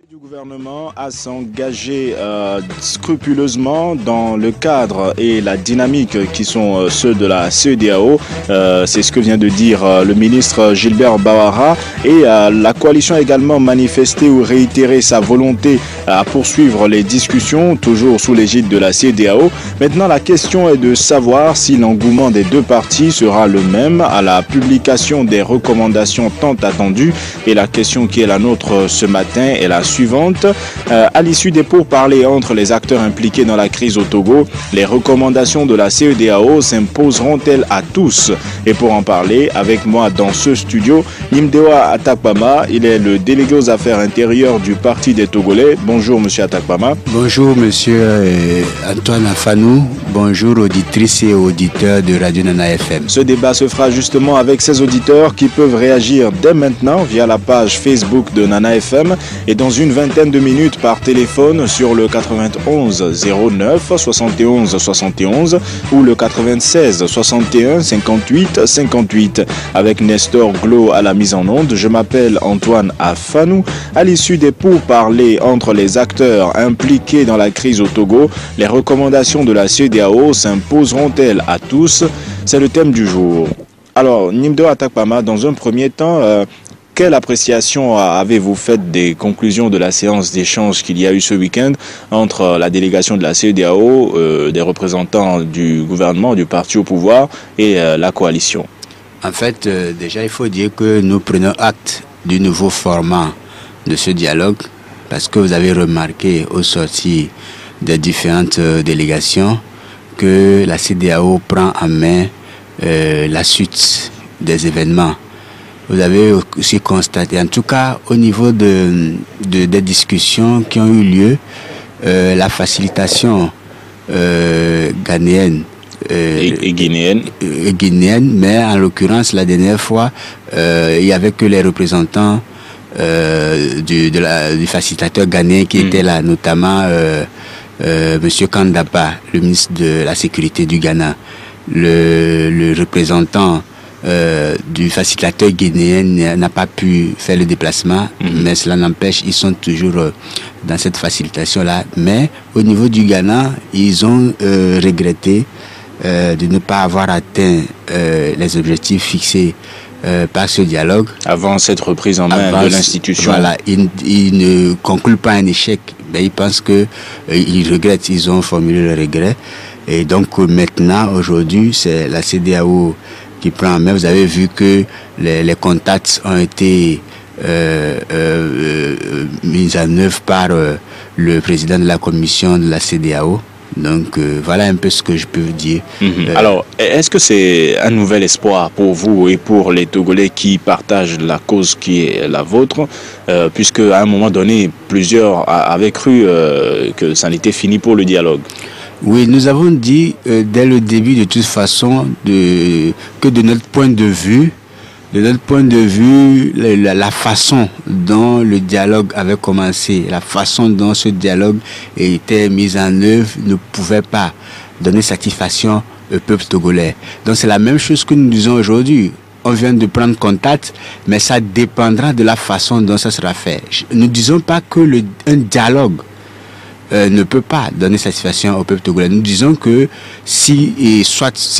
Du gouvernement à s'engager scrupuleusement dans le cadre et la dynamique qui sont ceux de la CEDEAO. C'est ce que vient de dire le ministre Gilbert Bawara. Et la coalition a également manifesté ou réitéré sa volonté à poursuivre les discussions, toujours sous l'égide de la CEDEAO. Maintenant, la question est de savoir si l'engouement des deux parties sera le même à la publication des recommandations tant attendues. Et la question qui est la nôtre ce matin est la suivante. À l'issue des pourparlers entre les acteurs impliqués dans la crise au Togo, les recommandations de la CEDEAO s'imposeront-elles à tous? Et pour en parler, avec moi dans ce studio, Nimdewa Atakpama, il est le délégué aux affaires intérieures du Parti des Togolais. Bonjour Monsieur Atakpama. Bonjour Monsieur Antoine Afanou. Bonjour auditrices et auditeurs de Radio Nana FM. Ce débat se fera justement avec ces auditeurs qui peuvent réagir dès maintenant via la page Facebook de Nana FM et dans une vingtaine de minutes par téléphone sur le 91 09 71 71 ou le 96 61 58 58. Avec Nestor Glo à la mise en onde, je m'appelle Antoine Afanou. À l'issue des pourparlers entre les acteurs impliqués dans la crise au Togo, les recommandations de la CEDEAO s'imposeront-elles à tous? C'est le thème du jour. Alors, Nimdewa Atakpama, dans un premier temps, quelle appréciation avez-vous faite des conclusions de la séance d'échange qu'il y a eu ce week-end entre la délégation de la CEDEAO, des représentants du gouvernement, du parti au pouvoir et la coalition? En fait, déjà, il faut dire que nous prenons acte du nouveau format de ce dialogue parce que vous avez remarqué au sortir des différentes délégations que la CEDEAO prend en main la suite des événements. Vous avez aussi constaté, en tout cas au niveau des discussions qui ont eu lieu, la facilitation ghanéenne et guinéenne, mais en l'occurrence la dernière fois, il n'y avait que les représentants du facilitateur ghanéen qui étaient là, notamment Monsieur Kandapa, le ministre de la Sécurité du Ghana, le représentant du facilitateur guinéen n'a pas pu faire le déplacement, mais cela n'empêche, ils sont toujours dans cette facilitation-là. Mais au niveau du Ghana, ils ont regretté de ne pas avoir atteint les objectifs fixés par ce dialogue. Avant cette reprise en main de l'institution. Voilà, ils ne concluent pas un échec, mais ils pensent qu'ils regrettent, ils ont formulé le regret. Et donc maintenant, aujourd'hui, c'est la CEDEAO qui prend en main. Vous avez vu que les contacts ont été mis en œuvre par le président de la commission de la CEDEAO. Donc voilà un peu ce que je peux vous dire. Alors, est-ce que c'est un nouvel espoir pour vous et pour les Togolais qui partagent la cause qui est la vôtre, puisque à un moment donné, plusieurs avaient cru que ça n'était fini pour le dialogue? Oui, nous avons dit dès le début de toute façon que de notre point de vue, la façon dont le dialogue avait commencé, la façon dont ce dialogue était mis en œuvre ne pouvait pas donner satisfaction au peuple togolais. Donc c'est la même chose que nous disons aujourd'hui. On vient de prendre contact, mais ça dépendra de la façon dont ça sera fait. Nous ne disons pas que un dialogue ne peut pas donner satisfaction au peuple togolais. Nous disons que si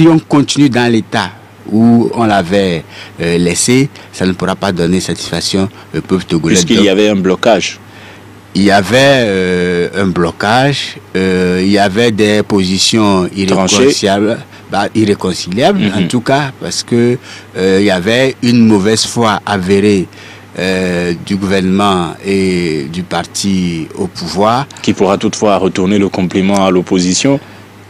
on continue dans l'état où on l'avait laissé, ça ne pourra pas donner satisfaction au peuple togolais. Puisqu'il y avait un blocage. Il y avait un blocage, il y avait des positions irréconciliables, en tout cas, parce que il y avait une mauvaise foi avérée du gouvernement et du parti au pouvoir. Qui pourra toutefois retourner le compliment à l'opposition.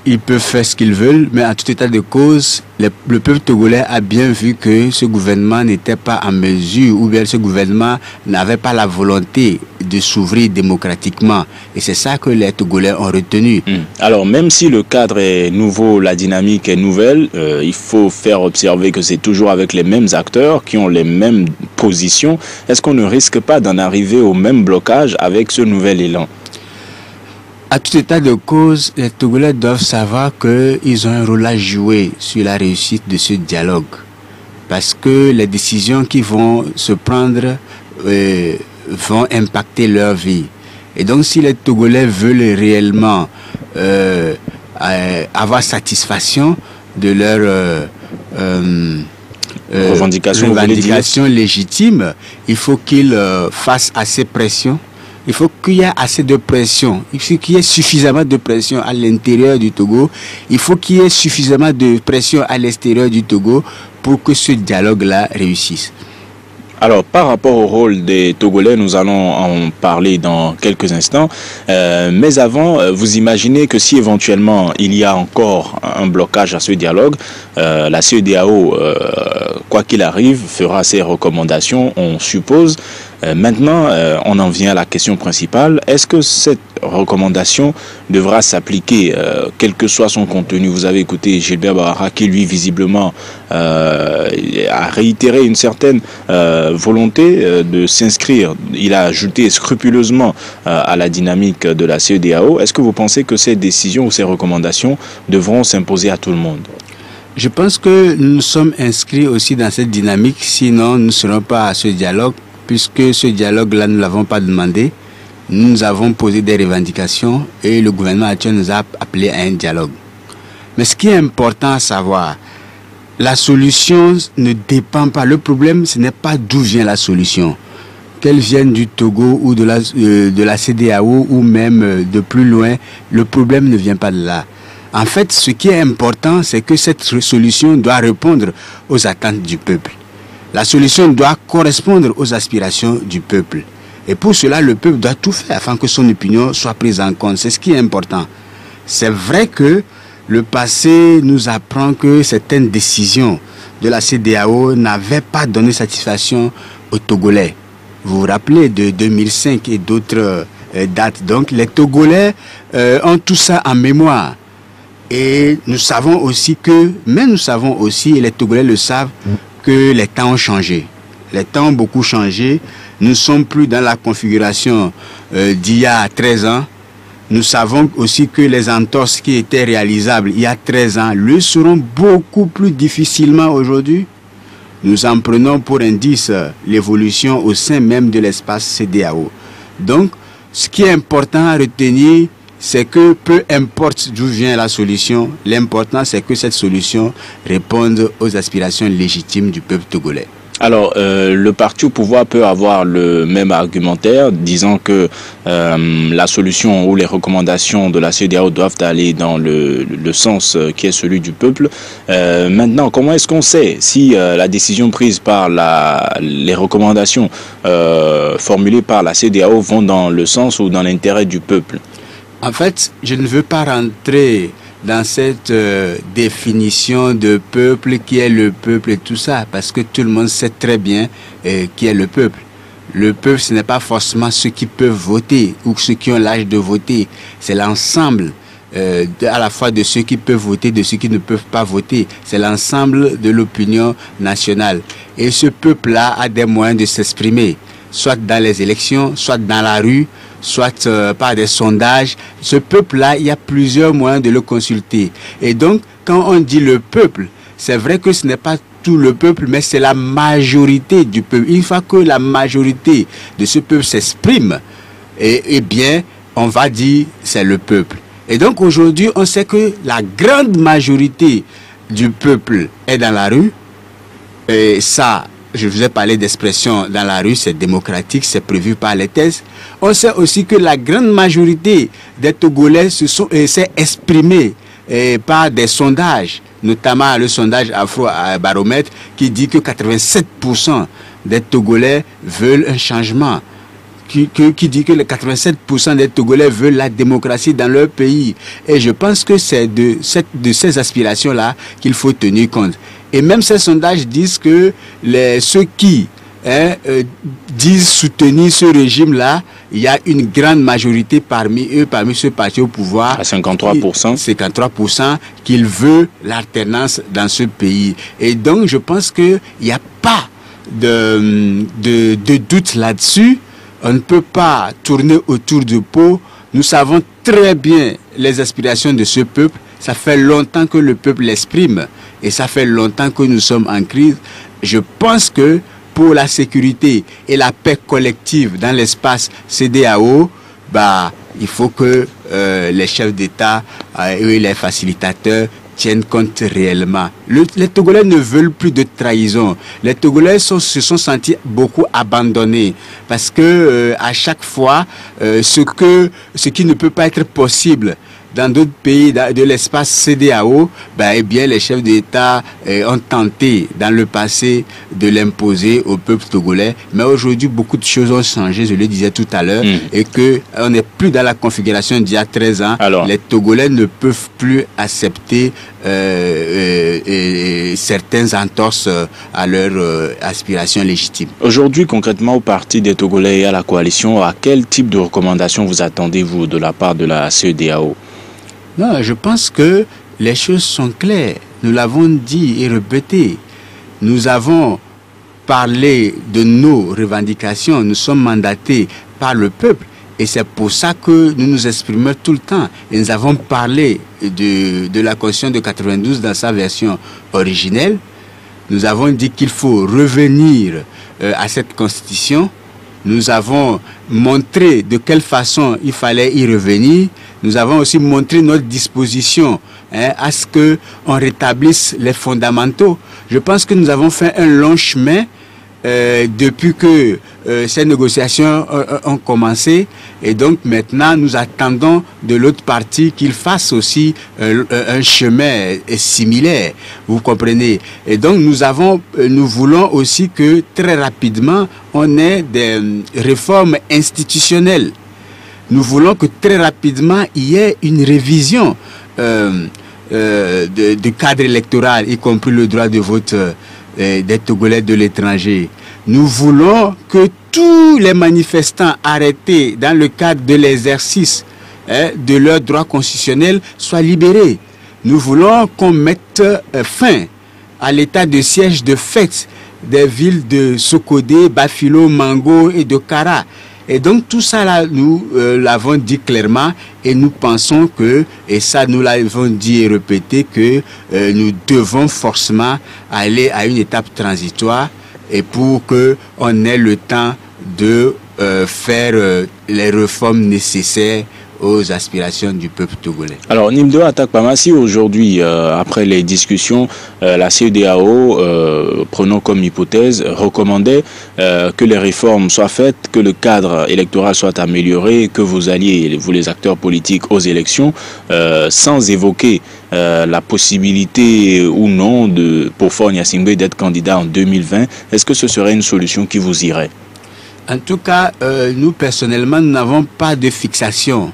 Ils peuvent faire ce qu'ils veulent, mais en tout état de cause, le peuple togolais a bien vu que ce gouvernement n'était pas en mesure, ou bien ce gouvernement n'avait pas la volonté de s'ouvrir démocratiquement. Et c'est ça que les Togolais ont retenu. Alors, même si le cadre est nouveau, la dynamique est nouvelle, il faut faire observer que c'est toujours avec les mêmes acteurs qui ont les mêmes positions. Est-ce qu'on ne risque pas d'en arriver au même blocage avec ce nouvel élan? À tout état de cause, les Togolais doivent savoir qu'ils ont un rôle à jouer sur la réussite de ce dialogue. Parce que les décisions qui vont se prendre vont impacter leur vie. Et donc si les Togolais veulent réellement avoir satisfaction de leur revendication légitime, il faut qu'ils fassent assez pression. Il faut qu'il y ait assez de pression. Il faut qu'il y ait suffisamment de pression à l'intérieur du Togo. Il faut qu'il y ait suffisamment de pression à l'extérieur du Togo pour que ce dialogue-là réussisse. Alors, par rapport au rôle des Togolais, nous allons en parler dans quelques instants. Mais avant, vous imaginez que si éventuellement il y a encore un blocage à ce dialogue, la CEDEAO, quoi qu'il arrive, fera ses recommandations, on suppose. Maintenant, on en vient à la question principale. Est-ce que cette recommandation devra s'appliquer, quel que soit son contenu? Vous avez écouté Gilbert Bahara qui, lui, visiblement, a réitéré une certaine volonté de s'inscrire. Il a ajouté scrupuleusement à la dynamique de la CEDEAO. Est-ce que vous pensez que ces décisions ou ces recommandations devront s'imposer à tout le monde? Je pense que nous sommes inscrits aussi dans cette dynamique, sinon nous ne serons pas à ce dialogue, puisque ce dialogue-là, nous ne l'avons pas demandé. Nous avons posé des revendications et le gouvernement actuel nous a appelé à un dialogue. Mais ce qui est important à savoir, la solution ne dépend pas. Le problème, ce n'est pas d'où vient la solution. Qu'elle vienne du Togo ou de la CEDEAO ou même de plus loin, le problème ne vient pas de là. En fait, ce qui est important, c'est que cette solution doit répondre aux attentes du peuple. La solution doit correspondre aux aspirations du peuple. Et pour cela, le peuple doit tout faire afin que son opinion soit prise en compte. C'est ce qui est important. C'est vrai que le passé nous apprend que certaines décisions de la CEDEAO n'avaient pas donné satisfaction aux Togolais. Vous vous rappelez de 2005 et d'autres dates. Donc les Togolais ont tout ça en mémoire. Et nous savons aussi que, et les Togolais le savent, que les temps ont changé. Les temps ont beaucoup changé. Nous ne sommes plus dans la configuration d'il y a 13 ans. Nous savons aussi que les entorses qui étaient réalisables il y a 13 ans le seront beaucoup plus difficilement aujourd'hui. Nous en prenons pour indice l'évolution au sein même de l'espace CEDEAO. Donc, ce qui est important à retenir, c'est que peu importe d'où vient la solution, l'important c'est que cette solution réponde aux aspirations légitimes du peuple togolais. Alors, le parti au pouvoir peut avoir le même argumentaire, disant que la solution ou les recommandations de la CEDEAO doivent aller dans le sens qui est celui du peuple. Maintenant, comment est-ce qu'on sait si la décision prise par les recommandations formulées par la CEDEAO vont dans le sens ou dans l'intérêt du peuple? En fait, je ne veux pas rentrer dans cette définition de peuple, qui est le peuple et tout ça, parce que tout le monde sait très bien qui est le peuple. Le peuple, ce n'est pas forcément ceux qui peuvent voter ou ceux qui ont l'âge de voter, c'est l'ensemble à la fois de ceux qui peuvent voter, de ceux qui ne peuvent pas voter, c'est l'ensemble de l'opinion nationale. Et ce peuple-là a des moyens de s'exprimer, soit dans les élections, soit dans la rue, soit par des sondages. Ce peuple-là, il y a plusieurs moyens de le consulter. Et donc, quand on dit le peuple, c'est vrai que ce n'est pas tout le peuple, mais c'est la majorité du peuple. Une fois que la majorité de ce peuple s'exprime, eh bien, on va dire c'est le peuple. Et donc, aujourd'hui, on sait que la grande majorité du peuple est dans la rue. Et ça, je vous ai parlé d'expression dans la rue, c'est démocratique, c'est prévu par les thèses. On sait aussi que la grande majorité des Togolais s'est exprimée par des sondages, notamment le sondage Afro-Baromètre qui dit que 87% des Togolais veulent un changement. Qui dit que les 87% des Togolais veulent la démocratie dans leur pays. Et je pense que c'est de ces aspirations-là qu'il faut tenir compte. Et même ces sondages disent que ceux qui disent soutenir ce régime-là, il y a une grande majorité parmi eux, parmi ce parti au pouvoir. À 53%. 53% qu'ils veulent l'alternance dans ce pays. Et donc, je pense qu'il n'y a pas de doute là-dessus. On ne peut pas tourner autour du pot. Nous savons très bien les aspirations de ce peuple. Ça fait longtemps que le peuple l'exprime et ça fait longtemps que nous sommes en crise. Je pense que pour la sécurité et la paix collective dans l'espace CEDEAO, il faut que les chefs d'État et les facilitateurs tiennent compte réellement. Les Togolais ne veulent plus de trahison. Les Togolais se sont sentis beaucoup abandonnés parce que à chaque fois, ce qui ne peut pas être possible dans d'autres pays de l'espace CEDEAO, eh bien, les chefs d'État ont tenté dans le passé de l'imposer au peuple togolais. Mais aujourd'hui, beaucoup de choses ont changé, je le disais tout à l'heure, et qu'on n'est plus dans la configuration d'il y a 13 ans. Alors, les Togolais ne peuvent plus accepter certaines entorses à leurs aspirations légitimes. Aujourd'hui, concrètement, au Parti des Togolais et à la coalition, à quel type de recommandations vous attendez-vous de la part de la CEDEAO? Non, je pense que les choses sont claires. Nous l'avons dit et répété. Nous avons parlé de nos revendications. Nous sommes mandatés par le peuple. Et c'est pour ça que nous nous exprimons tout le temps. Et nous avons parlé de la Constitution de 92 dans sa version originelle. Nous avons dit qu'il faut revenir à cette Constitution. Nous avons montré de quelle façon il fallait y revenir. Nous avons aussi montré notre disposition à ce qu'on rétablisse les fondamentaux. Je pense que nous avons fait un long chemin depuis que ces négociations ont commencé. Et donc maintenant, nous attendons de l'autre partie qu'il fasse aussi un chemin similaire. Vous comprenez? Et donc nous voulons aussi que très rapidement, on ait des réformes institutionnelles. Nous voulons que très rapidement, il y ait une révision du cadre électoral, y compris le droit de vote des Togolais de l'étranger. Nous voulons que tous les manifestants arrêtés dans le cadre de l'exercice de leurs droits constitutionnels soient libérés. Nous voulons qu'on mette fin à l'état de siège de fait des villes de Sokodé, Bafilo, Mango et de Kara. Et donc tout ça là, nous l'avons dit clairement et nous pensons que, et ça nous l'avons dit et répété, que nous devons forcément aller à une étape transitoire et pour qu'on ait le temps de faire les réformes nécessaires aux aspirations du peuple togolais. Alors, Nimdo Atakpama, si aujourd'hui, après les discussions, la CEDEAO, prenons comme hypothèse, recommandait que les réformes soient faites, que le cadre électoral soit amélioré, que vous alliez, vous les acteurs politiques, aux élections, sans évoquer la possibilité ou non pour Faure Gnassingbé d'être candidat en 2020, est-ce que ce serait une solution qui vous irait? En tout cas, nous personnellement, nous n'avons pas de fixation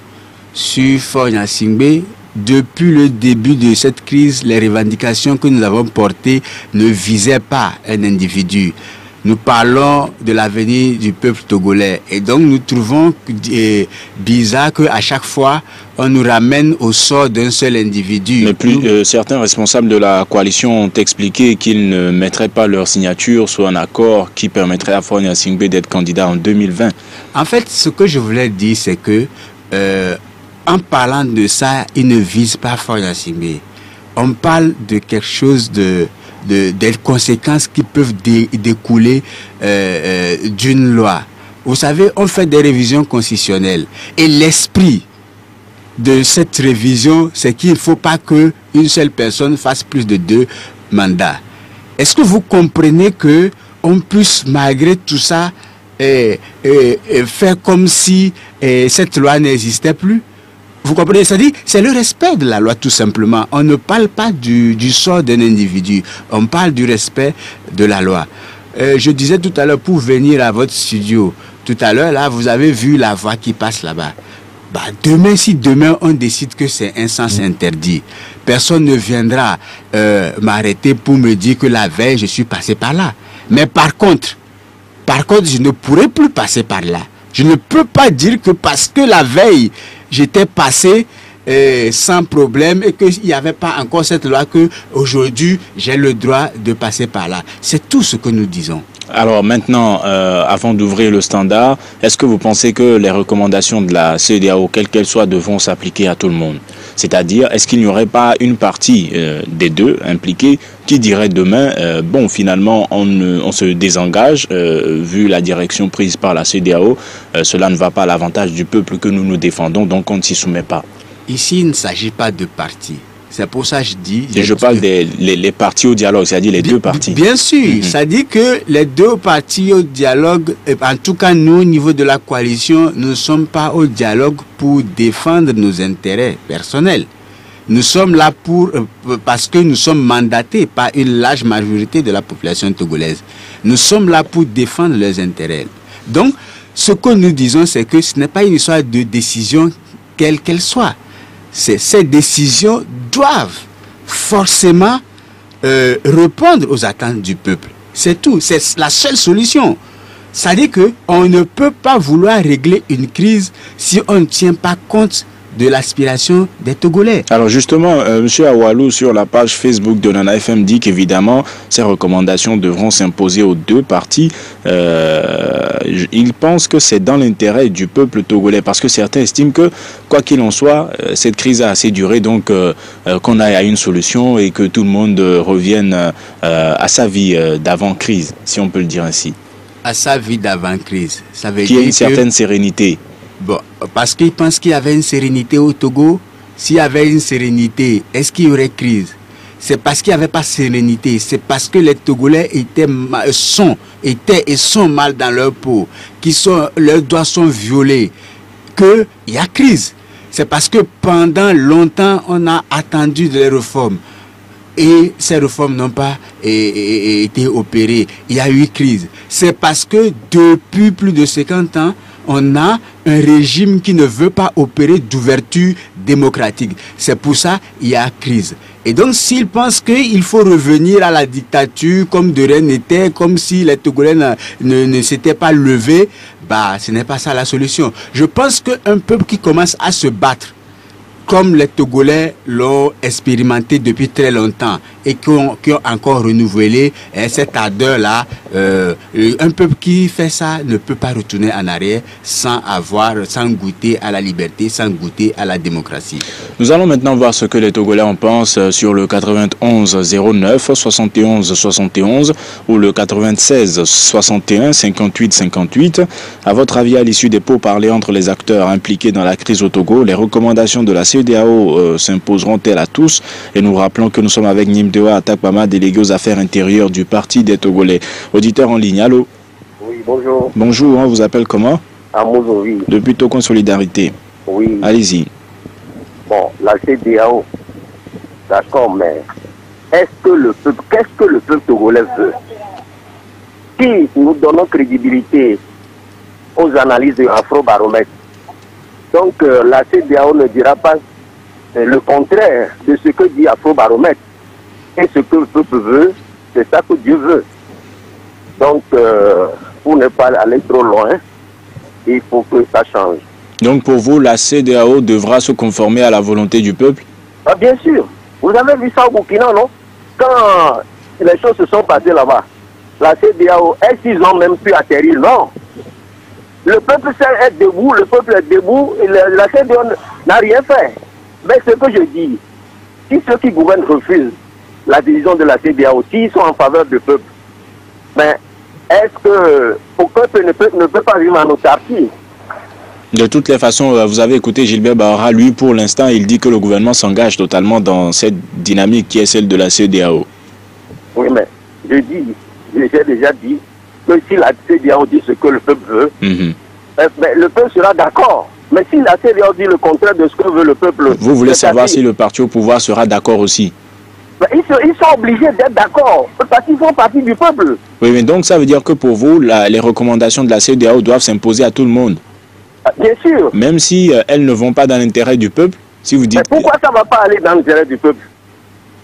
sur Faure Gnassingbé. Depuis le début de cette crise, les revendications que nous avons portées ne visaient pas un individu. Nous parlons de l'avenir du peuple togolais. Et donc nous trouvons bizarre qu'à chaque fois, on nous ramène au sort d'un seul individu. Mais certains responsables de la coalition ont expliqué qu'ils ne mettraient pas leur signature sur un accord qui permettrait à Faure Gnassingbé d'être candidat en 2020. En fait, ce que je voulais dire, c'est que en parlant de ça, ils ne visent pas Faure Gnassingbé. On parle de quelque chose des conséquences qui peuvent découler d'une loi. Vous savez, on fait des révisions constitutionnelles et l'esprit de cette révision, c'est qu'il ne faut pas qu'une seule personne fasse plus de 2 mandats. Est-ce que vous comprenez que on puisse, malgré tout ça, faire comme si cette loi n'existait plus? Vous comprenez? C'est-à-dire, c'est le respect de la loi tout simplement. On ne parle pas du sort d'un individu. On parle du respect de la loi. Je disais tout à l'heure, pour venir à votre studio, tout à l'heure, là, vous avez vu la voie qui passe là-bas. Demain, si demain on décide que c'est un sens interdit, personne ne viendra m'arrêter pour me dire que la veille, je suis passé par là. Mais par contre, je ne pourrai plus passer par là. Je ne peux pas dire que parce que la veille, j'étais passé sans problème et qu'il n'y avait pas encore cette loi qu'aujourd'hui, j'ai le droit de passer par là. C'est tout ce que nous disons. Alors maintenant, avant d'ouvrir le standard, est-ce que vous pensez que les recommandations de la CEDEAO, quelles qu'elles soient, devront s'appliquer à tout le monde? C'est-à-dire, est-ce qu'il n'y aurait pas une partie des deux impliqués qui dirait demain, bon, finalement, on se désengage, vu la direction prise par la CEDEAO, cela ne va pas à l'avantage du peuple que nous nous défendons, donc on ne s'y soumet pas. Ici, il ne s'agit pas de partis. C'est pour ça que je dis... Et je parle des les partis au dialogue, c'est-à-dire les deux partis. Bien sûr, ça dit que les deux partis au dialogue, en tout cas nous, au niveau de la coalition, nous ne sommes pas au dialogue pour défendre nos intérêts personnels. Nous sommes là parce que nous sommes mandatés par une large majorité de la population togolaise. Nous sommes là pour défendre leurs intérêts. Donc, ce que nous disons, c'est que ce n'est pas une histoire de décision quelle qu'elle soit. Ces décisions doivent forcément répondre aux attentes du peuple. C'est tout. C'est la seule solution. C'est-à-dire qu'on ne peut pas vouloir régler une crise si on ne tient pas compte de l'aspiration des Togolais. Alors justement, M. Awalou, sur la page Facebook de Nana FM, dit qu'évidemment, ces recommandations devront s'imposer aux deux partis. Il pense que c'est dans l'intérêt du peuple togolais, parce que certains estiment que, quoi qu'il en soit, cette crise a assez duré, donc qu'on aille à une solution et que tout le monde revienne à sa vie d'avant-crise, si on peut le dire ainsi. À sa vie d'avant-crise. Ça veut qu'il y dire ait une certaine sérénité. Bon, parce qu'ils pensent qu'il y avait une sérénité au Togo. S'il y avait une sérénité, est-ce qu'il y aurait crise? C'est parce qu'il n'y avait pas de sérénité. C'est parce que les Togolais sont mal dans leur peau, leurs droits sont violés, qu'il y a crise. C'est parce que pendant longtemps, on a attendu des réformes. Et ces réformes n'ont pas été opérées. Il y a eu crise. C'est parce que depuis plus de 50 ans, on a un régime qui ne veut pas opérer d'ouverture démocratique. C'est pour ça qu'il y a crise. Et donc, s'ils pensent qu'il faut revenir à la dictature comme de rien n'était, comme si les Togolais ne s'étaient pas levés, ce n'est pas ça la solution. Je pense qu'un peuple qui commence à se battre, comme les Togolais l'ont expérimenté depuis très longtemps et qui ont encore renouvelé cette ardeur-là, un peuple qui fait ça ne peut pas retourner en arrière sans goûter à la liberté, sans goûter à la démocratie. Nous allons maintenant voir ce que les Togolais en pensent sur le 91 09 71 71 ou le 96 61 58 58. À votre avis, à l'issue des pourparlers entre les acteurs impliqués dans la crise au Togo, les recommandations de la CEDEAO s'imposeront-elles à tous? Et nous rappelons que nous sommes avec Nimdewa Atakpama, délégué aux affaires intérieures du Parti des Togolais. Auditeur en ligne, allô? Oui, bonjour. Bonjour, on vous appelle comment? Amouzovi. Depuis Togo Solidarité. Oui. Allez-y. Bon, la CEDEAO, d'accord, mais qu'est-ce que le peuple togolais veut? Si nous donnons crédibilité aux analyses de Afrobaromètre, donc la CEDEAO ne dira pas le contraire de ce que dit Afrobaromètre. Et ce que le peuple veut, c'est ça que Dieu veut. Donc, pour ne pas aller trop loin, il faut que ça change. Donc pour vous, la CEDEAO devra se conformer à la volonté du peuple? Ah, bien sûr. Vous avez vu ça au Burkina, non? Quand les choses se sont passées là-bas, la CEDEAO, est-ce qu'ils ont même pu atterrir? Non. Le peuple est debout, le peuple est debout, et la CEDEAO n'a rien fait. Mais ce que je dis, si ceux qui gouvernent refusent la décision de la CEDEAO, s'ils sont en faveur du peuple, mais est-ce que le peuple ne peut pas vivre en autarcie? De toutes les façons, vous avez écouté Gilbert Bahara, lui pour l'instant il dit que le gouvernement s'engage totalement dans cette dynamique qui est celle de la CEDEAO. Oui, mais j'ai déjà dit que si la CEDEAO dit ce que le peuple veut, mais le peuple sera d'accord. Mais si la CEDEAO dit le contraire de ce que veut le peuple... Vous voulez savoir si le parti au pouvoir sera d'accord aussi? Ils sont obligés d'être d'accord, parce qu'ils font partie du peuple. Oui, mais donc ça veut dire que pour vous, les recommandations de la CEDEAO doivent s'imposer à tout le monde? Bien sûr. Même si elles ne vont pas dans l'intérêt du peuple? Si vous dites... Mais pourquoi ça ne va pas aller dans l'intérêt du peuple?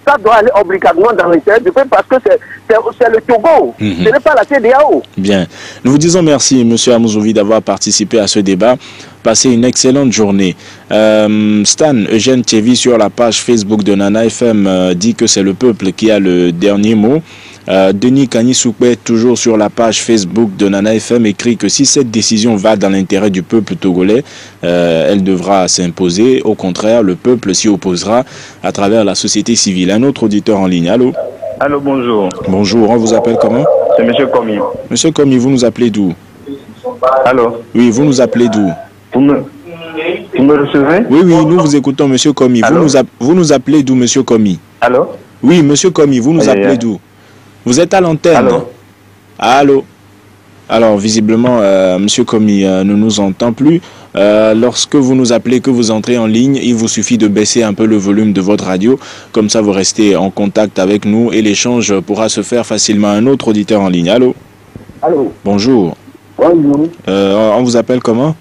Ça doit aller obligatoirement dans l'intérêt du peuple parce que c'est le Togo, ce n'est pas la CEDEAO. Bien. Nous vous disons merci, M. Amouzovi, d'avoir participé à ce débat. Passez une excellente journée. Stan Eugène Tchevi sur la page Facebook de Nana FM dit que c'est le peuple qui a le dernier mot. Denis Kanyisoupe, toujours sur la page Facebook de Nana FM, écrit que si cette décision va dans l'intérêt du peuple togolais, elle devra s'imposer. Au contraire, le peuple s'y opposera à travers la société civile. Un autre auditeur en ligne. Allô? Allô, bonjour. Bonjour, on vous appelle comment? C'est M. Komi. Monsieur Komi, vous nous appelez d'où? Allô? Oui, vous nous appelez d'où? Vous me recevez? Oui, nous vous écoutons, Monsieur Komi. Vous nous appelez d'où, Monsieur Komi? Allô? Oui, Monsieur Komi, vous nous appelez d'où? Vous êtes à l'antenne. Allô? Allô? Alors, visiblement, Monsieur Komi ne nous entend plus. Lorsque vous nous appelez, que vous entrez en ligne, il vous suffit de baisser un peu le volume de votre radio. Comme ça, vous restez en contact avec nous et l'échange pourra se faire facilement. Un autre auditeur en ligne. Allô? Allô? Bonjour. Bonjour. On vous appelle comment?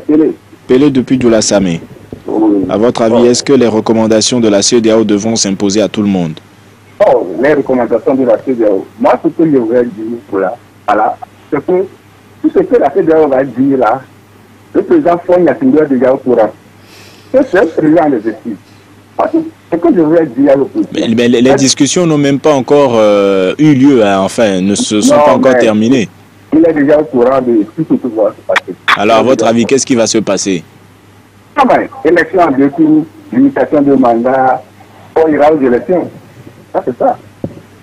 Pélé. Pélé depuis Doula-Samé. Oui. À votre avis, est-ce que les recommandations de la CEDEAO devront s'imposer à tout le monde? Oh, les recommandations de la CEDEAO. Moi, ce que je voudrais dire là, voilà, c'est que tout ce que la CEDEAO va dire là, le président Fogne a signé déjà au courant. C'est le président des exercice. Ce que je voudrais dire à l'opposition. Mais les discussions n'ont même pas encore eu lieu, hein, enfin, ne se sont pas encore terminées. Il est déjà au courant de tout ce qui va se passer. Alors, à votre avis, qu'est-ce qui va se passer? Ah ben, élection en deux tours, limitation de mandat, on ira aux élections. Ça, c'est ça.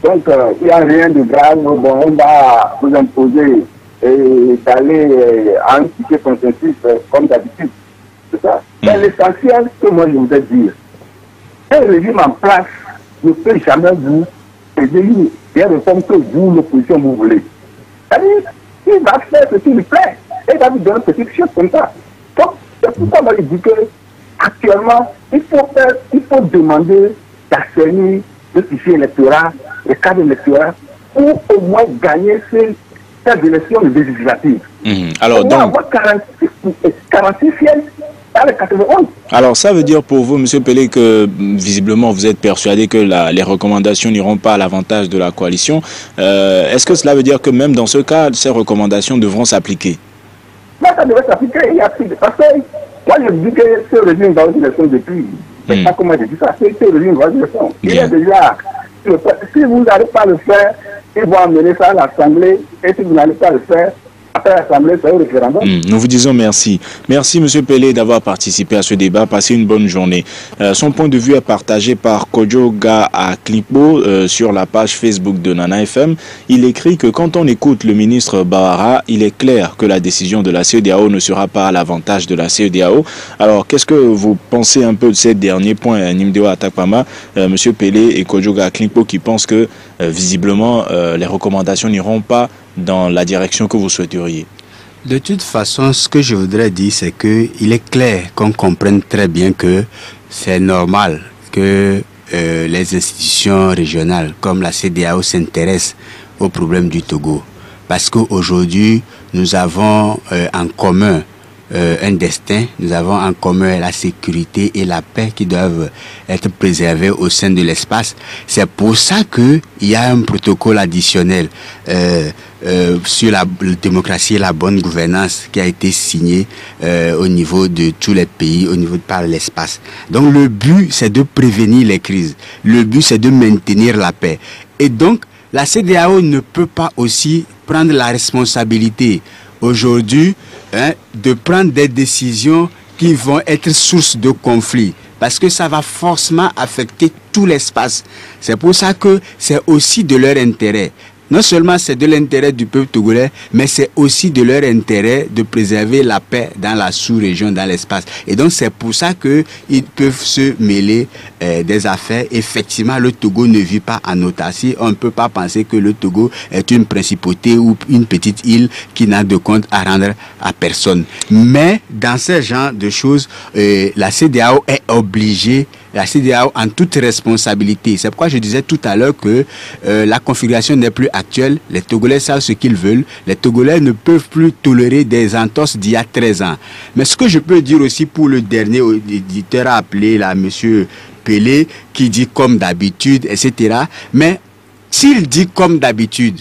Donc, il n'y a rien de grave. Bon, on va vous imposer d'aller à un petit consensus comme d'habitude. C'est ça. Mais l'essentiel, que moi je voudrais dire, un régime en place ne peut jamais vous aider des réformes que vous, l'opposition, vous voulez. C'est-à-dire, il va faire ce qu'il plaît. Et il va vous donner une petite chose comme ça. Donc, c'est pourquoi on va lui dire qu'actuellement, il faut demander d'assainir le fichier électoral, le cadre électoral, pour au moins gagner ces élections législatives. Alors, donc, avoir 46 sièges dans les 91. Alors, ça veut dire pour vous, M. Pélé, que visiblement vous êtes persuadé que les recommandations n'iront pas à l'avantage de la coalition. Est-ce que cela veut dire que même dans ce cas, ces recommandations devront s'appliquer? Non, ça devrait s'appliquer. Parce que moi, je dis que ce régime va aux élections depuis. C'est pas comment je dis ça. Ce régime va aux élections. Il est déjà. Si vous n'allez pas le faire, ils vont amener ça à l'Assemblée. Et si vous n'allez pas le faire, après l'Assemblée, c'est au référendum. Nous vous disons merci. Merci, M. Pélé, d'avoir participé à ce débat. Passez une bonne journée. Son point de vue est partagé par Kodjoga Aklipo sur la page Facebook de Nana FM. Il écrit que quand on écoute le ministre Bahara, il est clair que la décision de la CEDEAO ne sera pas à l'avantage de la CEDEAO. Alors, qu'est-ce que vous pensez un peu de ces derniers points, Nimdeo Atakpama, M. Pélé et Kodjoga Aklipo, qui pensent que, visiblement, les recommandations n'iront pas dans la direction que vous souhaiteriez? De toute façon, ce que je voudrais dire, c'est qu'il est clair qu'on comprenne très bien que c'est normal que les institutions régionales comme la CEDEAO s'intéressent aux problèmes du Togo. Parce qu'aujourd'hui, nous avons en commun un destin, nous avons en commun la sécurité et la paix qui doivent être préservées au sein de l'espace. C'est pour ça qu'il y a un protocole additionnel sur la démocratie et la bonne gouvernance qui a été signé au niveau de tous les pays, au niveau par l'espace. Donc le but, c'est de prévenir les crises. Le but, c'est de maintenir la paix. Et donc, la CEDEAO ne peut pas aussi prendre la responsabilité aujourd'hui de prendre des décisions qui vont être source de conflits. Parce que ça va forcément affecter tout l'espace. C'est pour ça que c'est aussi de leur intérêt. Non seulement c'est de l'intérêt du peuple togolais, mais c'est aussi de leur intérêt de préserver la paix dans la sous-région, dans l'espace. Et donc c'est pour ça qu'ils peuvent se mêler des affaires. Effectivement, le Togo ne vit pas en autarcie. On ne peut pas penser que le Togo est une principauté ou une petite île qui n'a de compte à rendre à personne. Mais dans ce genre de choses, la CEDEAO est obligée, la CEDEAO en toute responsabilité. C'est pourquoi je disais tout à l'heure que la configuration n'est plus actuelle. Les Togolais savent ce qu'ils veulent. Les Togolais ne peuvent plus tolérer des entorses d'il y a 13 ans. Mais ce que je peux dire aussi pour le dernier auditeur appelé là, monsieur Pélé, qui dit comme d'habitude, etc. Mais s'il dit comme d'habitude,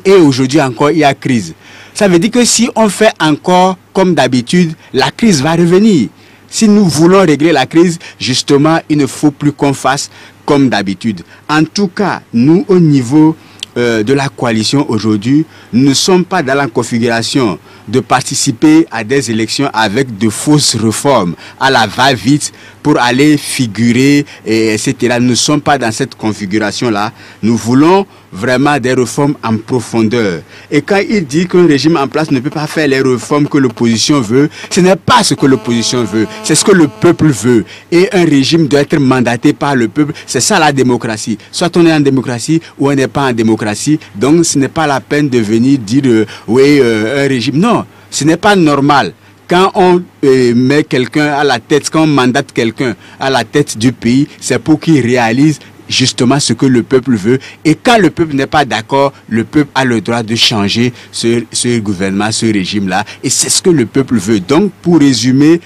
et aujourd'hui encore il y a crise, ça veut dire que si on fait encore comme d'habitude, la crise va revenir. Si nous voulons régler la crise, justement, il ne faut plus qu'on fasse comme d'habitude. En tout cas, nous, au niveau de la coalition aujourd'hui ne sommes pas dans la configuration de participer à des élections avec de fausses réformes à la va-vite pour aller figurer, etc. Nous ne sommes pas dans cette configuration-là. Nous voulons vraiment des réformes en profondeur. Et quand il dit qu'un régime en place ne peut pas faire les réformes que l'opposition veut, ce n'est pas ce que l'opposition veut, c'est ce que le peuple veut. Et un régime doit être mandaté par le peuple. C'est ça la démocratie. Soit on est en démocratie ou on n'est pas en démocratie. Donc ce n'est pas la peine de venir dire oui, un régime. Non, ce n'est pas normal. Quand on met quelqu'un à la tête, quand on mandate quelqu'un à la tête du pays, c'est pour qu'il réalise justement ce que le peuple veut. Et quand le peuple n'est pas d'accord, le peuple a le droit de changer ce gouvernement, ce régime-là. Et c'est ce que le peuple veut. Donc, pour résumer,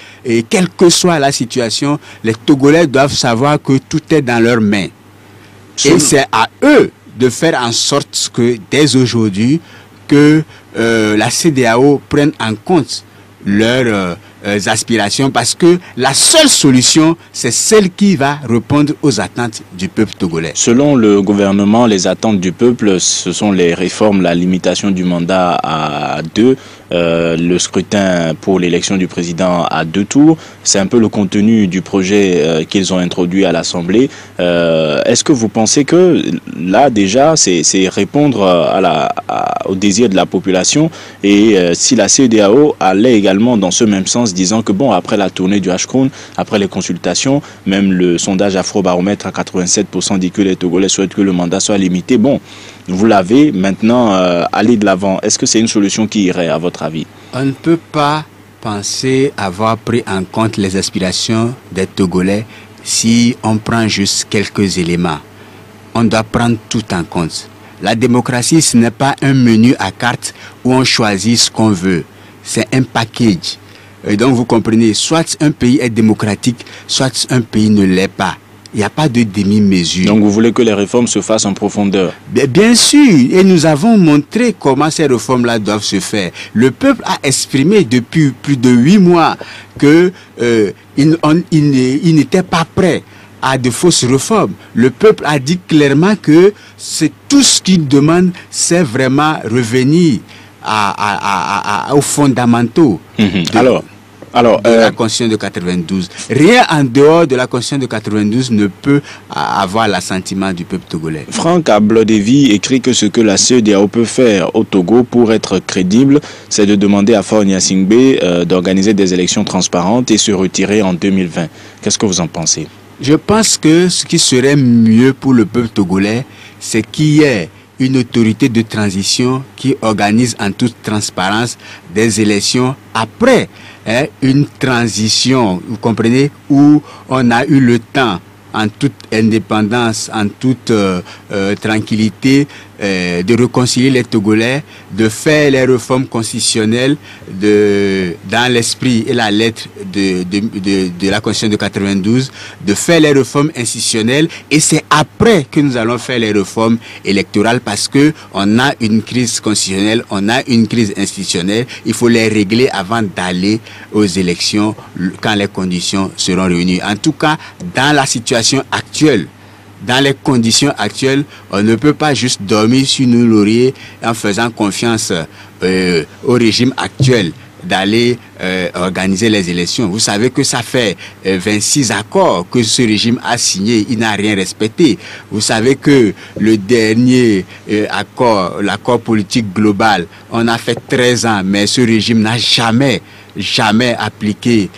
quelle que soit la situation, les Togolais doivent savoir que tout est dans leurs mains. Et c'est à eux de faire en sorte que, dès aujourd'hui, que la CEDEAO prenne en compte leurs aspirations, parce que la seule solution, c'est celle qui va répondre aux attentes du peuple togolais. Selon le gouvernement, les attentes du peuple, ce sont les réformes, la limitation du mandat à 2, le scrutin pour l'élection du président à 2 tours. C'est un peu le contenu du projet qu'ils ont introduit à l'Assemblée. Est-ce que vous pensez que là déjà c'est répondre au désir de la population, et si la CEDEAO allait également dans ce même sens, disant que bon, après la tournée du H-Crown, après les consultations, même le sondage Afrobaromètre à 87% dit que les Togolais souhaitent que le mandat soit limité. Bon, vous l'avez, maintenant aller de l'avant. Est-ce que c'est une solution qui irait à votre avis? On ne peut pas penser avoir pris en compte les aspirations des Togolais si on prend juste quelques éléments. On doit prendre tout en compte. La démocratie, ce n'est pas un menu à carte où on choisit ce qu'on veut. C'est un package. Et donc vous comprenez, soit un pays est démocratique, soit un pays ne l'est pas. Il n'y a pas de demi-mesure. Donc vous voulez que les réformes se fassent en profondeur? Bien sûr, et nous avons montré comment ces réformes-là doivent se faire. Le peuple a exprimé depuis plus de 8 mois qu'il n'était pas prêt à de fausses réformes. Le peuple a dit clairement que c'est tout ce qu'il demande, c'est vraiment revenir aux fondamentaux de la Constitution de 92. Rien en dehors de la Constitution de 92 ne peut avoir l'assentiment du peuple togolais. Franck Ablodevi écrit que ce que la CEDEAO peut faire au Togo pour être crédible, c'est de demander à Faure Gnassingbé d'organiser des élections transparentes et se retirer en 2020. Qu'est-ce que vous en pensez? Je pense que ce qui serait mieux pour le peuple togolais, c'est qu'il y ait une autorité de transition qui organise en toute transparence des élections après une transition, vous comprenez, où on a eu le temps, en toute indépendance, en toute tranquillité, de réconcilier les Togolais, de faire les réformes constitutionnelles dans l'esprit et la lettre de la Constitution de 92, de faire les réformes institutionnelles, et c'est après que nous allons faire les réformes électorales, parce que on a une crise constitutionnelle, on a une crise institutionnelle, il faut les régler avant d'aller aux élections quand les conditions seront réunies. En tout cas, dans la situation actuelle, dans les conditions actuelles, on ne peut pas juste dormir sur nos lauriers en faisant confiance au régime actuel d'aller organiser les élections. Vous savez que ça fait 26 accords que ce régime a signé, il n'a rien respecté. Vous savez que le dernier accord, l'accord politique global, on a fait 13 ans, mais ce régime n'a jamais appliqué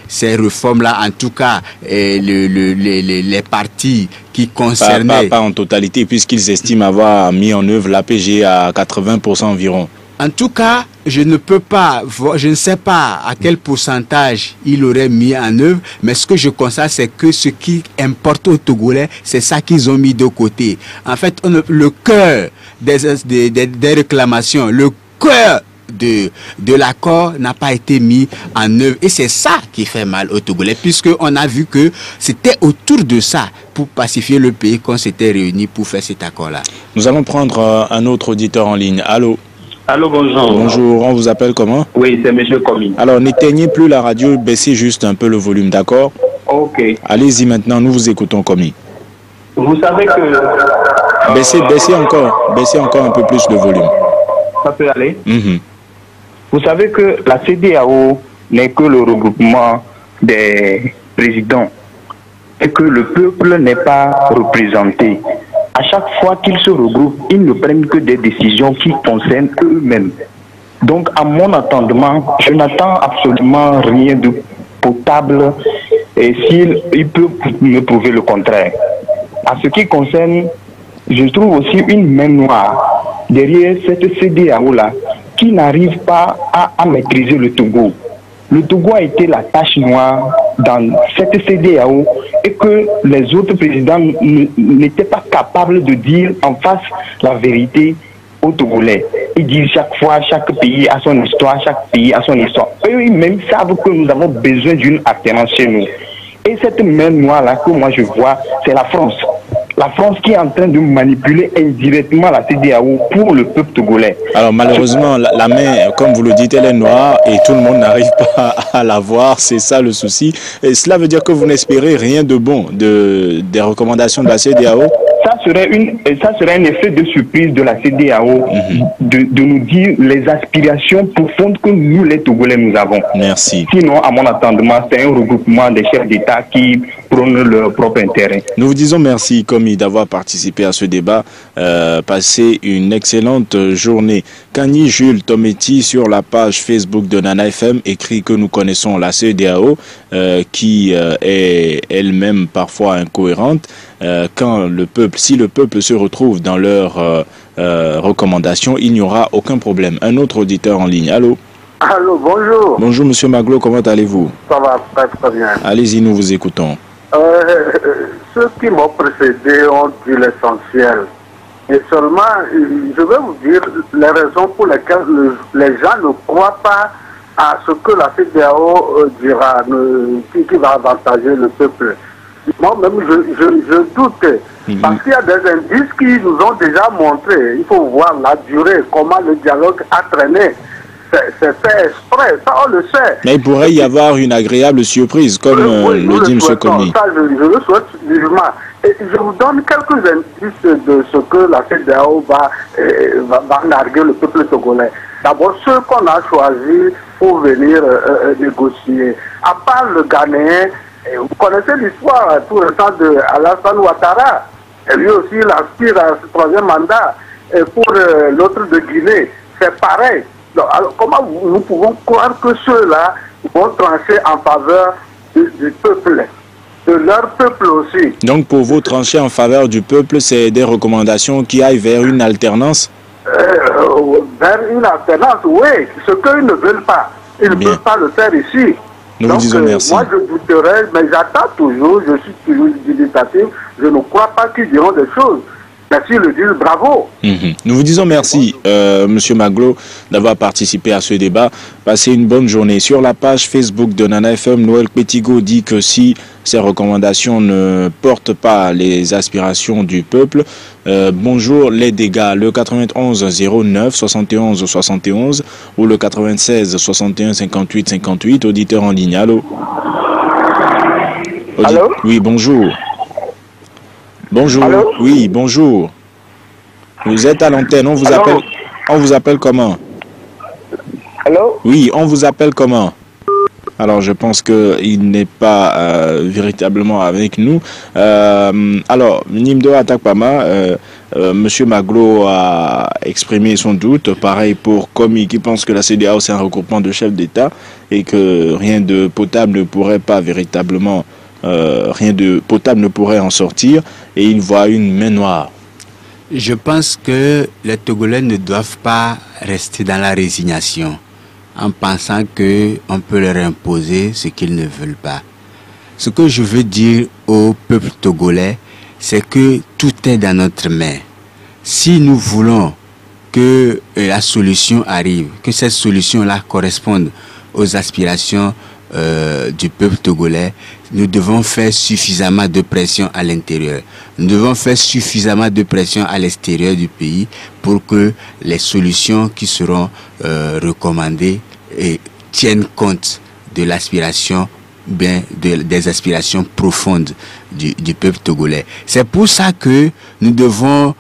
ces réformes-là, en tout cas les partis qui concernaient... Pas en totalité, puisqu'ils estiment avoir mis en œuvre l'APG à 80% environ. En tout cas, je ne sais pas à quel pourcentage il aurait mis en œuvre, mais ce que je constate, c'est que ce qui importe aux Togolais, c'est ça qu'ils ont mis de côté. En fait, le cœur des réclamations, le cœur de l'accord n'a pas été mis en œuvre, et c'est ça qui fait mal aux Togolais, puisqu'on a vu que c'était autour de ça, pour pacifier le pays, qu'on s'était réunis pour faire cet accord-là. Nous allons prendre un autre auditeur en ligne. Allô? Allô, bonjour. Bonjour, on vous appelle comment? Oui, c'est M. Komi. Alors, n'éteignez plus la radio, baissez juste un peu le volume, d'accord? Ok. Allez-y maintenant, nous vous écoutons, Komi. Vous savez que Baissez encore un peu plus de volume. Ça peut aller. Vous savez que la CEDEAO n'est que le regroupement des présidents et que le peuple n'est pas représenté. À chaque fois qu'ils se regroupent, ils ne prennent que des décisions qui concernent eux-mêmes. Donc, à mon entendement, je n'attends absolument rien de potable et s'il peut me prouver le contraire. À ce qui concerne, je trouve aussi une main noire derrière cette CEDEAO-là qui n'arrive pas à maîtriser le Togo. Le Togo a été la tache noire dans cette CEDEAO et que les autres présidents n'étaient pas capables de dire en face la vérité aux Togolais. Ils disent chaque fois, chaque pays a son histoire, chaque pays a son histoire. Eux-mêmes savent que nous avons besoin d'une alternance chez nous. Et cette main noire-là que moi je vois, c'est la France. La France qui est en train de manipuler indirectement la CEDEAO pour le peuple togolais. Alors malheureusement, la main, comme vous le dites, elle est noire et tout le monde n'arrive pas à la voir. C'est ça le souci. Et cela veut dire que vous n'espérez rien de bon des recommandations de la CEDEAO? Ça serait un effet de surprise de la CEDEAO de nous dire les aspirations profondes que nous, les Togolais, nous avons. Merci. Sinon, à mon entendement, c'est un regroupement des chefs d'État qui prônent leur propre intérêt. Nous vous disons merci, Komi, d'avoir participé à ce débat. Passez une excellente journée. Kani Jules Tometti, sur la page Facebook de Nana FM, écrit que nous connaissons la CEDEAO, qui est elle-même parfois incohérente. Si le peuple se retrouve dans leurs recommandations, il n'y aura aucun problème. Un autre auditeur en ligne. Allô? Allô, bonjour. Bonjour, monsieur Maglo, comment allez-vous? Ça va très bien. Allez-y, nous vous écoutons. Ceux qui m'ont précédé ont dit l'essentiel. Et seulement, je vais vous dire les raisons pour lesquelles les gens ne croient pas à ce que la CEDEAO dira, qui va avantager le peuple. Moi-même, je doute. Parce qu'il y a des indices qui nous ont déjà montré. Il faut voir la durée, comment le dialogue a traîné. C'est fait exprès, ça on le sait. Mais il pourrait y avoir une agréable surprise, comme le dit M. Komi. Ça, je le souhaite vivement. Et je vous donne quelques indices de ce que la CEDEAO va narguer le peuple togolais. D'abord, ceux qu'on a choisis pour venir négocier. À part le Ghanéen, vous connaissez l'histoire tout récent de Alassane Ouattara. Et lui aussi, il aspire à ce troisième mandat. Et pour l'autre de Guinée, c'est pareil. Donc, alors, comment nous pouvons croire que ceux-là vont trancher en faveur du peuple, de leur peuple aussi? Donc, pour vous, trancher en faveur du peuple, c'est des recommandations qui aillent vers une alternance? Vers une alternance, oui. Ce qu'ils ne veulent pas. Ils ne peuvent pas le faire ici. Nous vous disons merci. Moi, je douterai, mais j'attends toujours, je suis toujours dubitatif, je ne crois pas qu'ils diront des choses. Mais s'ils le disent, bravo. Nous vous disons merci, Monsieur Maglo, d'avoir participé à ce débat. Passez une bonne journée. Sur la page Facebook de Nana FM, Noël Petigo dit que si ces recommandations ne portent pas les aspirations du peuple, bonjour les dégâts, le 91 09 71 71 ou le 96 61 58 58, auditeur en ligne. Allô? Allô? Oui, bonjour. Bonjour. Allô? Oui, bonjour. Vous êtes à l'antenne. On vous appelle comment? Allô? Oui, on vous appelle comment? Alors, je pense qu'il n'est pas véritablement avec nous. Alors, Nimdo Atakpama, Monsieur Maglo a exprimé son doute. Pareil pour Komi, qui pense que la CEDEAO, c'est un regroupement de chefs d'État et que rien de potable ne pourrait pas véritablement... rien de potable ne pourrait en sortir, et il voit une main noire. Je pense que les Togolais ne doivent pas rester dans la résignation en pensant qu'on peut leur imposer ce qu'ils ne veulent pas. Ce que je veux dire au peuple togolais, c'est que tout est dans notre main. Si nous voulons que la solution arrive, que cette solution-là corresponde aux aspirations du peuple togolais, nous devons faire suffisamment de pression à l'intérieur. Nous devons faire suffisamment de pression à l'extérieur du pays pour que les solutions qui seront recommandées tiennent compte de l'aspiration, des aspirations profondes du peuple togolais. C'est pour ça que nous devons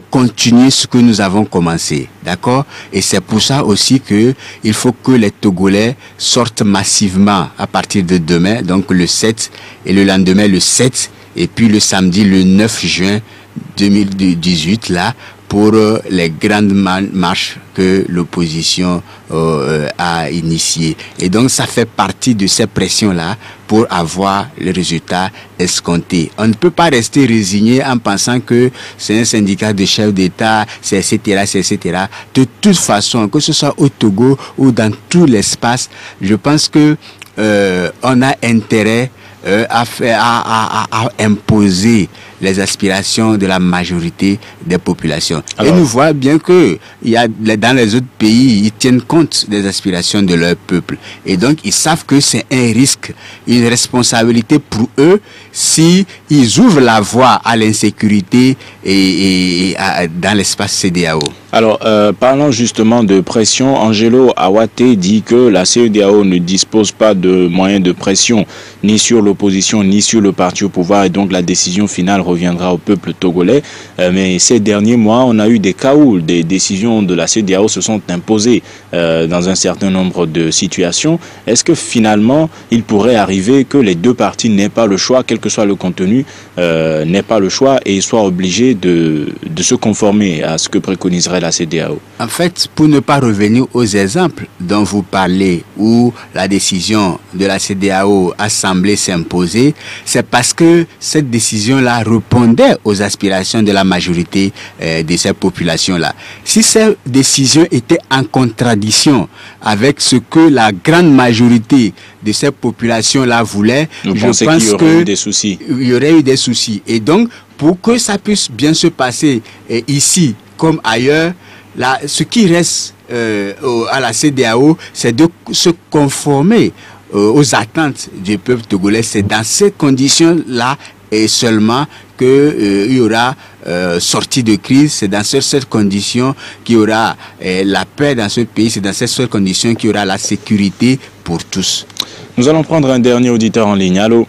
continuer ce que nous avons commencé, d'accord? Et c'est pour ça aussi que il faut que les Togolais sortent massivement à partir de demain, donc le 7, et le lendemain le 7, et puis le samedi le 9 juin 2018 là, pour les grandes marches que l'opposition a initiées. Et donc ça fait partie de ces pressions-là pour avoir le résultat escompté. On ne peut pas rester résigné en pensant que c'est un syndicat de chefs d'État, c'est etc., c'est etc. De toute façon, que ce soit au Togo ou dans tout l'espace, je pense que on a intérêt à imposer les aspirations de la majorité des populations. Alors, et nous voyons bien que dans les autres pays, ils tiennent compte des aspirations de leur peuple. Et donc, ils savent que c'est un risque, une responsabilité pour eux si ils ouvrent la voie à l'insécurité dans l'espace CEDEAO. Alors, parlant justement de pression, Angelo Awate dit que la CEDEAO ne dispose pas de moyens de pression ni sur l'opposition ni sur le parti au pouvoir, et donc la décision finale reviendra au peuple togolais. Mais ces derniers mois, on a eu des cas où des décisions de la CEDEAO se sont imposées dans un certain nombre de situations. Est-ce que finalement, il pourrait arriver que les deux partis n'aient pas le choix, quel que soit le contenu, n'aient pas le choix et soient obligés de se conformer à ce que préconiserait la CEDEAO? En fait, pour ne pas revenir aux exemples dont vous parlez, où la décision de la CEDEAO a semblé s'imposer, c'est parce que cette décision-là répondait aux aspirations de la majorité de ces populations-là. Si ces décisions étaient en contradiction avec ce que la grande majorité de ces populations-là voulaient, je pense qu'il y aurait eu des soucis. Il y aurait eu des soucis. Et donc, pour que ça puisse bien se passer ici comme ailleurs, là, ce qui reste à la CEDEAO, c'est de se conformer aux attentes du peuple togolais. C'est dans ces conditions-là et seulement qu'il y aura sortie de crise. C'est dans cette condition qu'il y aura la paix dans ce pays. C'est dans cette condition qu'il y aura la sécurité pour tous. Nous allons prendre un dernier auditeur en ligne. Allô?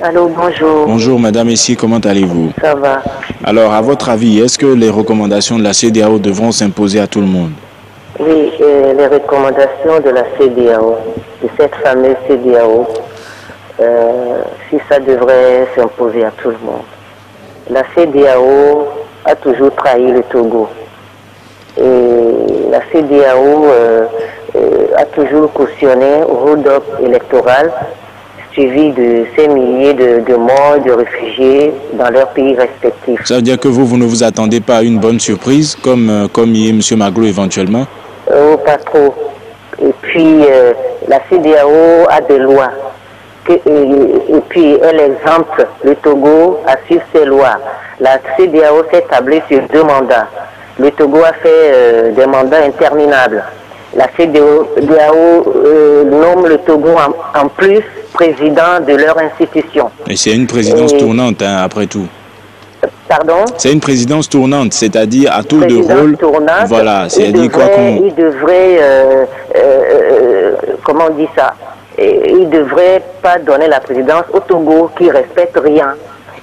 Allô, bonjour. Bonjour, madame, ici, comment allez-vous? Ça va. Alors, à votre avis, est-ce que les recommandations de la CEDEAO devront s'imposer à tout le monde? Oui, les recommandations de la CEDEAO, de cette fameuse CEDEAO, si ça devrait s'imposer à tout le monde. La CEDEAO a toujours trahi le Togo. Et la CEDEAO a toujours cautionné au hold-up électoral suivi de ces milliers de morts, de réfugiés dans leurs pays respectifs. Ça veut dire que vous ne vous attendez pas à une bonne surprise, comme y est M. Maglo éventuellement? Pas trop. Et puis, la CEDEAO a des lois. Et puis, elle exemple, le Togo a suivi ses lois. La CEDEAO s'est tablée sur 2 mandats. Le Togo a fait des mandats interminables. La CEDEAO nomme le Togo en plus président de leur institution. Et c'est une présidence tournante, hein, après tout. Pardon? C'est une présidence tournante, c'est-à-dire à tour de rôle. Tournante, voilà, c'est-à-dire quoi qu'on... Il devrait, comment on dit ça? Il devrait pas donner la présidence au Togo qui respecte rien.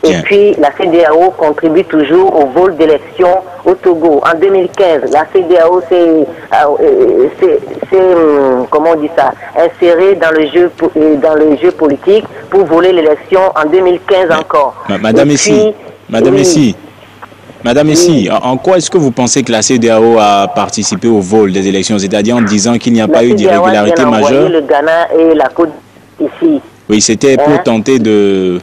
Et puis, la CEDEAO contribue toujours au vol d'élection au Togo. En 2015, la CEDEAO s'est comment on dit ça, insérée dans le jeu politique pour voler l'élection en 2015 encore. Madame Essi, Madame Essi, en quoi est-ce que vous pensez que la CEDEAO a participé au vol des élections, c'est-à-dire en disant qu'il n'y a pas eu d'irrégularité majeure? Le Ghana et la Côte ici. Oui, c'était pour tenter de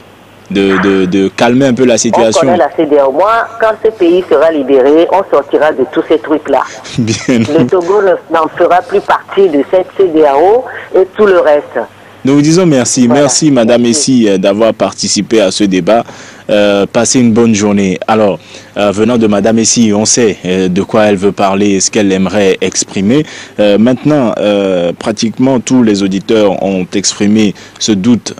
calmer un peu la situation. On connaît la CEDEAO. Moi, quand ce pays sera libéré, on sortira de tous ces trucs-là. Le Togo n'en fera plus partie de cette CEDEAO et tout le reste. Nous vous disons merci. Voilà. Merci, Madame Essi, d'avoir participé à ce débat. Passez une bonne journée. Alors, venant de Madame Essi, on sait de quoi elle veut parler, ce qu'elle aimerait exprimer. Maintenant, pratiquement tous les auditeurs ont exprimé ce doute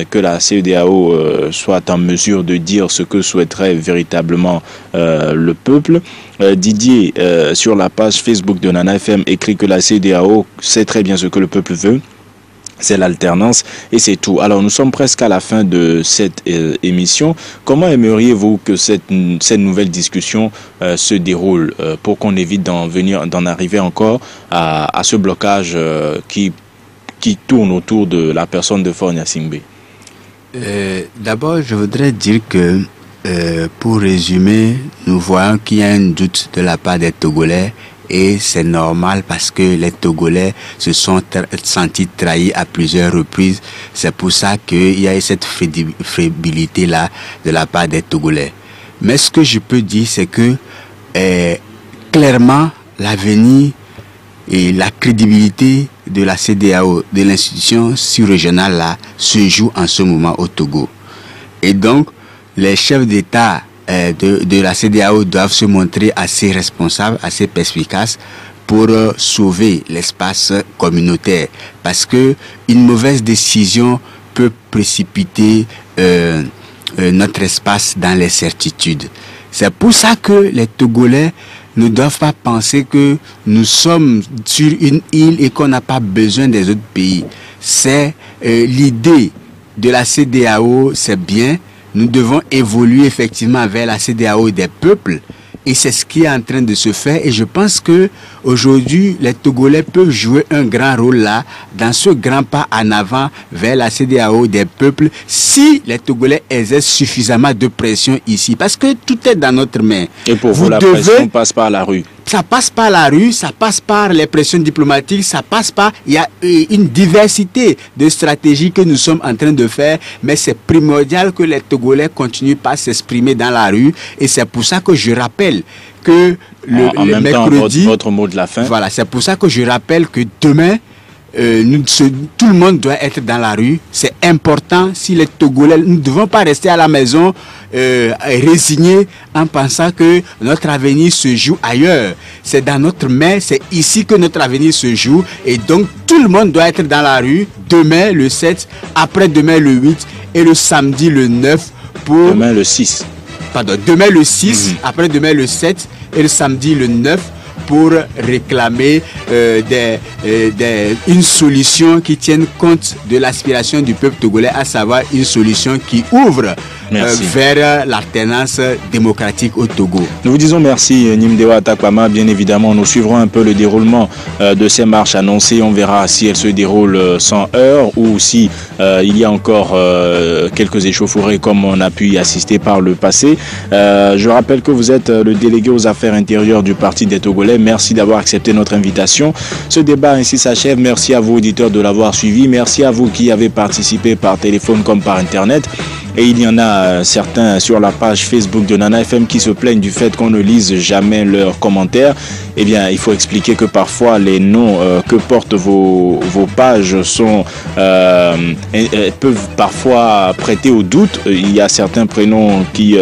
que la CEDEAO soit en mesure de dire ce que souhaiterait véritablement le peuple. Didier, sur la page Facebook de Nana FM, écrit que la CEDEAO sait très bien ce que le peuple veut. C'est l'alternance et c'est tout. Alors nous sommes presque à la fin de cette émission. Comment aimeriez-vous que cette nouvelle discussion se déroule pour qu'on évite d'en arriver encore à ce blocage qui tourne autour de la personne de Faure Gnassingbé? D'abord, je voudrais dire que pour résumer, nous voyons qu'il y a un doute de la part des Togolais. Et c'est normal parce que les Togolais se sont sentis trahis à plusieurs reprises. C'est pour ça qu'il y a cette fébrilité-là de la part des Togolais. Mais ce que je peux dire, c'est que clairement, l'avenir et la crédibilité de la CEDEAO, de l'institution sous-régionale là, se joue en ce moment au Togo. Et donc, les chefs d'État de la CEDEAO doivent se montrer assez responsables, assez perspicaces pour sauver l'espace communautaire. Parce que une mauvaise décision peut précipiter notre espace dans l'incertitude. C'est pour ça que les Togolais ne doivent pas penser que nous sommes sur une île et qu'on n'a pas besoin des autres pays. C'est l'idée de la CEDEAO, c'est bien. Nous devons évoluer effectivement vers la CEDEAO des peuples et c'est ce qui est en train de se faire et je pense que aujourd'hui les Togolais peuvent jouer un grand rôle là dans ce grand pas en avant vers la CEDEAO des peuples si les Togolais exercent suffisamment de pression ici parce que tout est dans notre main. Et pour vous, la pression passe par la rue? Ça passe par la rue, ça passe par les pressions diplomatiques, ça passe par... Il y a une diversité de stratégies que nous sommes en train de faire, mais c'est primordial que les Togolais continuent par s'exprimer dans la rue. Et c'est pour ça que je rappelle que en même mercredi... temps, votre mot de la fin. Voilà, c'est pour ça que je rappelle que demain, tout le monde doit être dans la rue. C'est important si les Togolais... Nous ne devons pas rester à la maison résignés en pensant que notre avenir se joue ailleurs. C'est dans notre main, c'est ici que notre avenir se joue. Et donc, tout le monde doit être dans la rue demain, le 7, après-demain, le 8 et le samedi, le 9 pour... Demain, le 6. Pardon, demain, le 6, après-demain, le 7 et le samedi, le 9 pour réclamer une solution qui tienne compte de l'aspiration du peuple togolais, à savoir une solution qui ouvre vers l'alternance démocratique au Togo. Nous vous disons merci Nimdewa Takwama. Bien évidemment, nous suivrons un peu le déroulement de ces marches annoncées. On verra si elles se déroulent sans heurts ou si il y a encore quelques échauffourées comme on a pu y assister par le passé. Je rappelle que vous êtes le délégué aux affaires intérieures du Parti des Togolais. Merci d'avoir accepté notre invitation. Ce débat ainsi s'achève. Merci à vous auditeurs de l'avoir suivi. Merci à vous qui avez participé par téléphone comme par internet. Et il y en a certains sur la page Facebook de Nana FM qui se plaignent du fait qu'on ne lise jamais leurs commentaires. Eh bien, il faut expliquer que parfois les noms que portent vos pages peuvent parfois prêter au doute. Il y a certains prénoms qui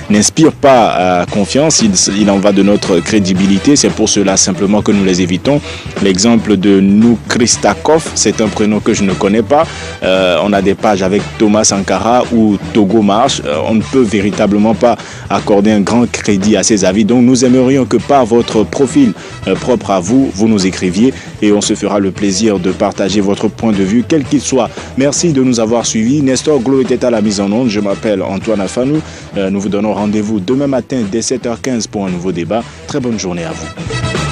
n'inspirent pas confiance. Il en va de notre crédibilité. C'est pour cela simplement que nous les évitons. L'exemple de Noukristakov, c'est un prénom que je ne connais pas. On a des pages avec Thomas Sankara ou Togo Marche. On ne peut véritablement pas accorder un grand crédit à ces avis. Donc nous aimerions que par votre profil propre à vous, vous nous écriviez et on se fera le plaisir de partager votre point de vue, quel qu'il soit. Merci de nous avoir suivis. Nestor Glo était à la mise en onde. Je m'appelle Antoine Afanou. Nous vous donnons rendez-vous demain matin dès 7h15 pour un nouveau débat. Très bonne journée à vous.